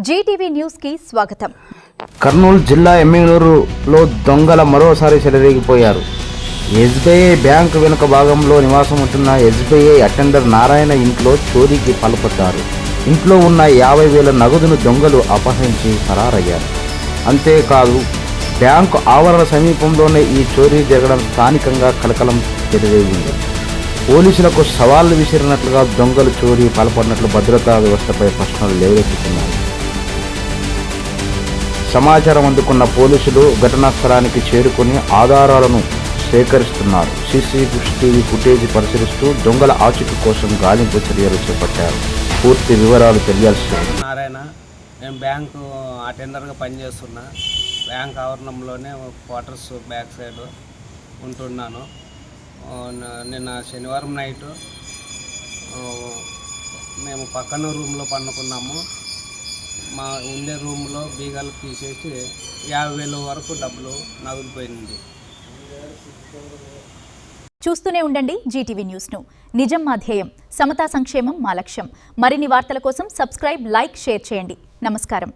Zee TV news కి స్వాగతం. కర్నూలు జిల్లా ఎమ్మిగనూరులో దొంగల మరోసారి చెలరేగిపోయారు. ఎస్బీఐ బ్యాంకు వెనుక భాగంలో నివాసం ఉంటున్న ఎస్బీఐ అటెండర్ నారాయణ ఇంట్లో చోరీకి పాల్పడ్డారు. ఇంట్లో ఉన్న 50,000 నగదును దొంగలు అపహరించి ఫరారయ్యారు. అంతేకాదు బ్యాంకు ఆవరణ సమీపంలోనే ఈ చోరీ జరగడం స్థానికంగా కలకలం చెలరేగింది. పోలీసులకు సవాళ్లు విసిరినట్లుగా దొంగలు చోరీ పాల్పడినట్లు భద్రతా వ్యవస్థపై ప్రశ్నలు లేవనెత్తుతున్నారు. సమాచారం అందుకున్న పోలీసులు ఘటనా స్థలానికి చేరుకుని ఆధారాలను సేకరిస్తున్నారు. సీసీటీవీ ఫుటేజ్ పరిశీలిస్తూ దొంగల ఆచూకీ కోసం గాలింపు చర్యలు చేపట్టారు. పూర్తి వివరాలు తెలియాల్సి ఉంది. నారాయణ, నేను బ్యాంకు అటెండర్గా పనిచేస్తున్నా. బ్యాంక్ ఆవరణంలోనే క్వార్టర్స్ బ్యాక్ సైడ్ ఉంటున్నాను. నిన్న శనివారం నైటు మేము పక్కన రూమ్లో పండుకున్నాము. మా ఉండే రూమ్లో బీగాలు తీసేసి 50,000 వరకు డబ్బులు నగిలిపోయింది. చూస్తూనే ఉండండి జీటీవీ న్యూస్ ను. నిజం మా ధ్యేయం, సమతా సంక్షేమం మా లక్ష్యం. మరిన్ని వార్తల కోసం సబ్స్క్రైబ్, లైక్, షేర్ చేయండి. నమస్కారం.